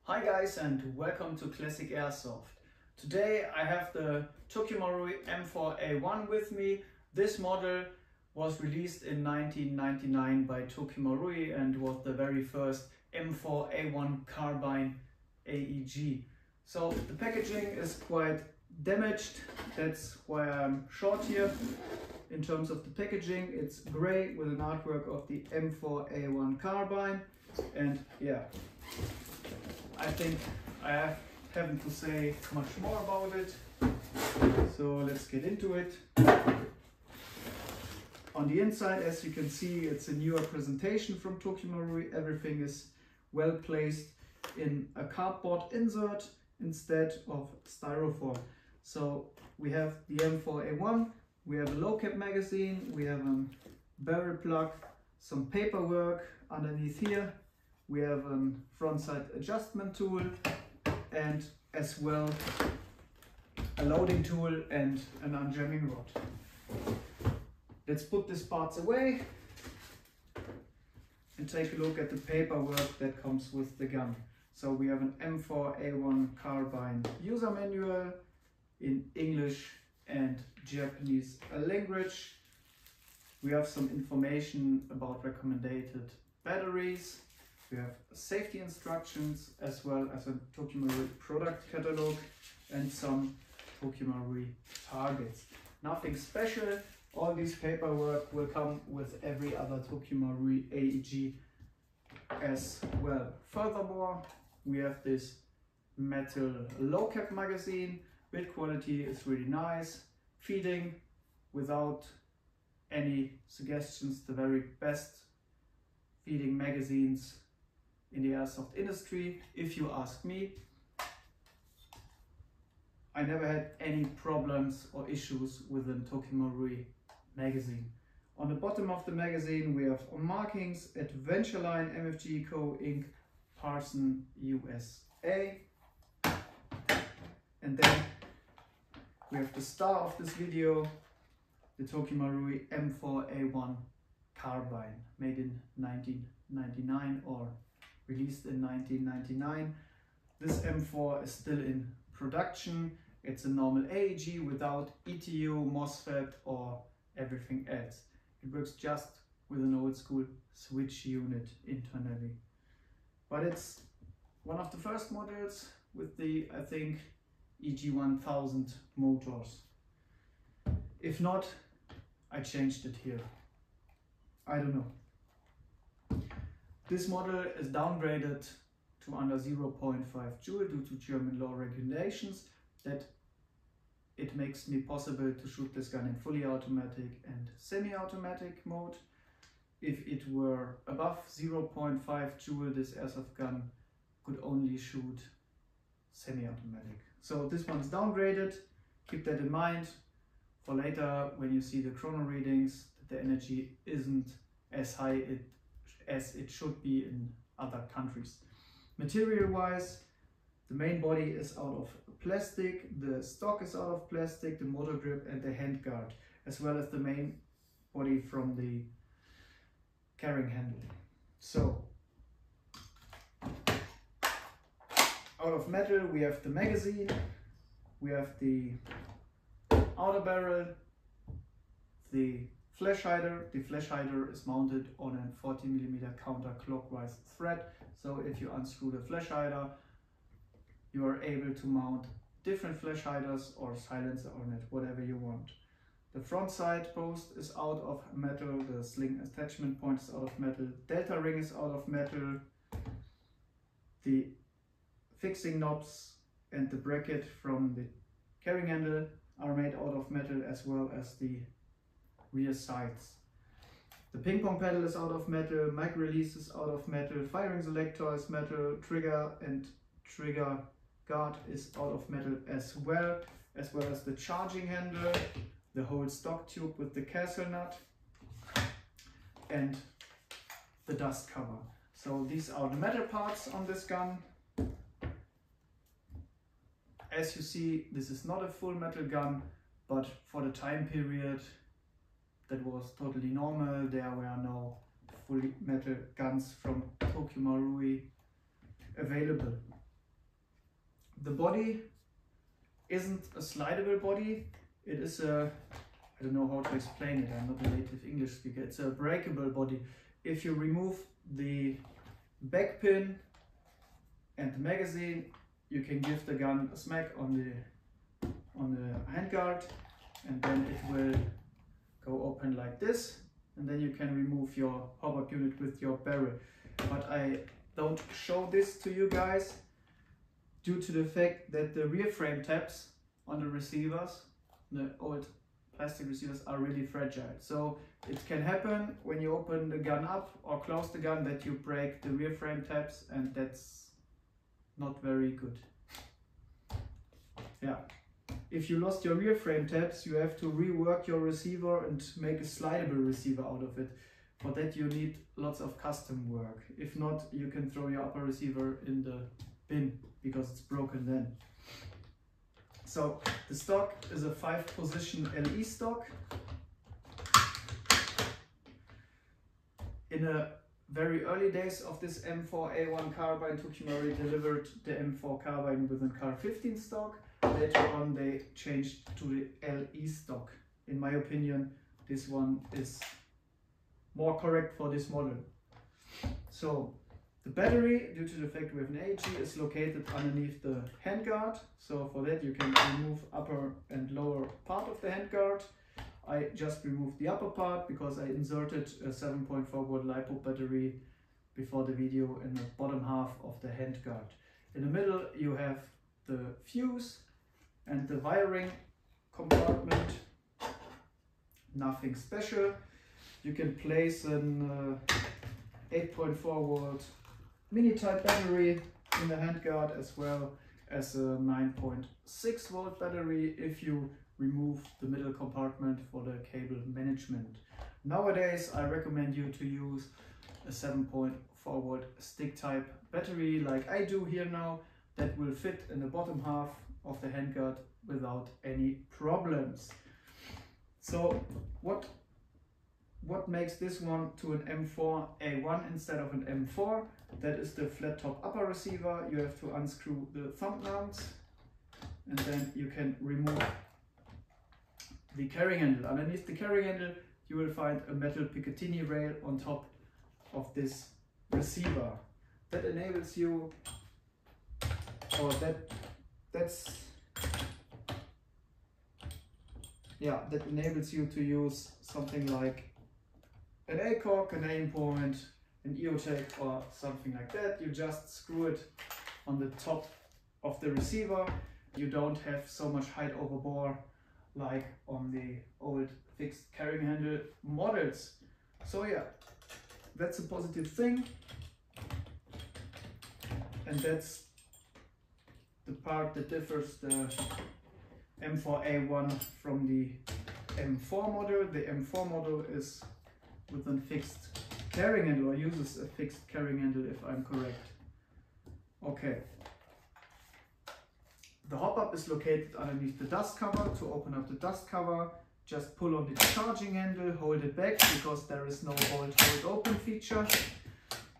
Hi guys and welcome to Classic Airsoft. Today I have the Tokyo Marui M4A1 with me. This model was released in 1999 by Tokyo Marui and was the very first M4A1 Carbine AEG. So the packaging is quite damaged, that's why I'm short here. In terms of the packaging, it's grey with an artwork of the M4A1 Carbine, and yeah, I think I haven't to say much more about it, so let's get into it. On the inside, as you can see, it's a newer presentation from Tokyo Marui. Everything is well placed in a cardboard insert instead of styrofoam. So we have the M4A1, we have a low cap magazine, we have a barrel plug, some paperwork underneath here. We have a front side adjustment tool and as well a loading tool and an unjamming rod. Let's put these parts away and take a look at the paperwork that comes with the gun. So we have an M4A1 Carbine user manual in English and Japanese language. We have some information about recommended batteries. We have safety instructions as well as a Tokyo Marui product catalog and some Tokyo Marui targets. Nothing special. All this paperwork will come with every other Tokyo Marui AEG as well. Furthermore, we have this metal low cap magazine. Build quality is really nice. Feeding without any suggestions, the very best feeding magazines in the airsoft industry, if you ask me. I never had any problems or issues with the Tokyo Marui magazine. On the bottom of the magazine we have markings Adventure Line MFG Co. Inc. Parson USA. And then we have the star of this video, the Tokyo Marui M4A1 Carbine, made in 1999 or released in 1999. This M4 is still in production. It's a normal AEG without ETU, MOSFET or everything else. It works just with an old school switch unit internally. But it's one of the first models with the, I think, EG1000 motors. If not, I changed it here. I don't know. This model is downgraded to under 0.5 joule due to German law regulations that it makes me possible to shoot this gun in fully automatic and semi-automatic mode. If it were above 0.5 joule, this airsoft gun could only shoot semi-automatic. So this one's downgraded. Keep that in mind for later when you see the chrono readings, that the energy isn't as high as it should be in other countries. Material wise, the main body is out of plastic, the stock is out of plastic, the motor grip and the hand guard, as well as the main body from the carrying handle. So out of metal we have the magazine, we have the outer barrel, the flash hider. The flash hider is mounted on a 40mm counterclockwise thread, so if you unscrew the flash hider you are able to mount different flash hiders or silencer on it, whatever you want. The front side post is out of metal, the sling attachment point is out of metal, delta ring is out of metal, the fixing knobs and the bracket from the carrying handle are made out of metal, as well as the rear sides. The ping pong pedal is out of metal, mic release is out of metal, firing selector is metal, trigger and trigger guard is out of metal as well as the charging handle, the whole stock tube with the castle nut and the dust cover. So these are the metal parts on this gun. As you see, this is not a full metal gun, but for the time period that was totally normal. There were no fully metal guns from Tokyo Marui available. The body isn't a slidable body. It is a, I don't know how to explain it, I'm not a native English speaker. It's a breakable body. If you remove the back pin and the magazine, you can give the gun a smack on the handguard, and then it will go open like this, and then you can remove your hop-up unit with your barrel. But I don't show this to you guys due to the fact that the rear frame tabs on the receivers, the old plastic receivers, are really fragile. So it can happen when you open the gun up or close the gun that you break the rear frame tabs, and that's not very good. Yeah. If you lost your rear frame tabs, you have to rework your receiver and make a slidable receiver out of it. For that you need lots of custom work. If not, you can throw your upper receiver in the bin because it's broken then. So the stock is a 5-position LE stock. In the very early days of this M4A1 Carbine, Tokyo Marui delivered the M4 Carbine with a Car 15 stock. Later on they changed to the LE stock. In my opinion, this one is more correct for this model. So the battery, due to the fact we have an AG, is located underneath the handguard. So for that you can remove upper and lower part of the handguard. I just removed the upper part because I inserted a 7.4 volt LiPo battery before the video in the bottom half of the handguard. In the middle you have the fuse and the wiring compartment. Nothing special. You can place an 8.4 volt mini type battery in the handguard, as well as a 9.6 volt battery if you remove the middle compartment for the cable management. Nowadays I recommend you to use a 7.4 volt stick type battery like I do here now. That will fit in the bottom half of the handguard without any problems. So what makes this one to an M4A1 instead of an M4? That is the flat top upper receiver. You have to unscrew the thumb mounts, and then you can remove the carrying handle. Underneath the carrying handle you will find a metal Picatinny rail on top of this receiver. That enables you, or that enables you to use something like an ACOG, an aim point, an EOTech or something like that. You just screw it on the top of the receiver. You don't have so much height over bore like on the old fixed carrying handle models. So yeah, that's a positive thing, and that's the part that differs the M4A1 from the M4 model. The M4 model is with a fixed carrying handle, or uses a fixed carrying handle if I'm correct. Okay. The hop-up is located underneath the dust cover. To open up the dust cover, just pull on the charging handle, hold it back because there is no bolt hold open feature,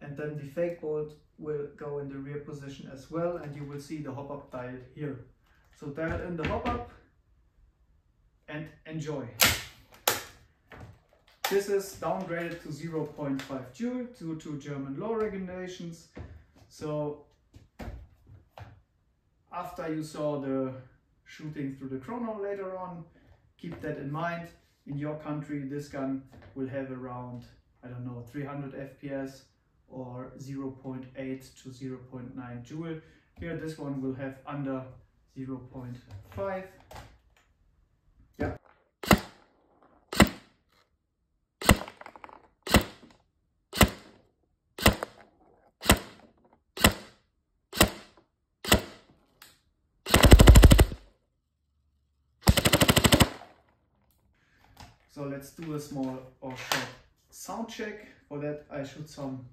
and then the fake bolt will go in the rear position as well, and you will see the hop-up dial here. So dial in the hop-up and enjoy. This is downgraded to 0.5 joule due to German law regulations. So after you saw the shooting through the chrono later on, keep that in mind. In your country this gun will have around, I don't know, 300 FPS or 0.8 to 0.9 joule. Here this one will have under 0.5. Yeah. So let's do a small or short sound check. For that I shoot some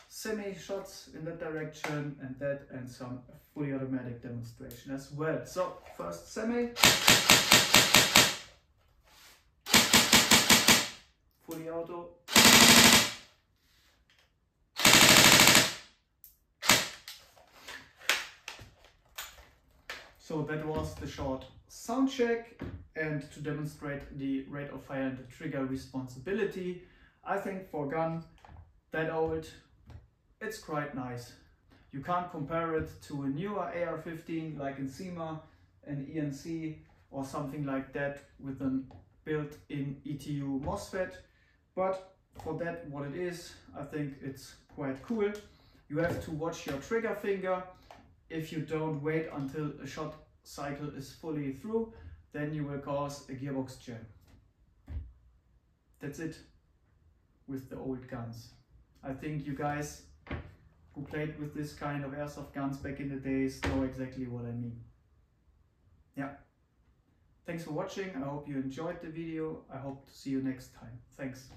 semi shots in that direction and that, and some fully automatic demonstration as well. So first semi, fully auto, So that was the short sound check, and to demonstrate the rate of fire and the trigger responsibility. I think for a gun that old, it's quite nice. You can't compare it to a newer AR-15 like in SEMA, an ENC or something like that with an built-in ETU MOSFET, but for that what it is, I think it's quite cool. You have to watch your trigger finger. If you don't wait until a shot cycle is fully through, then you will cause a gearbox jam. That's it with the old guns. I think you guys who played with this kind of airsoft guns back in the days know exactly what I mean. Yeah. Thanks for watching. I hope you enjoyed the video. I hope to see you next time. Thanks.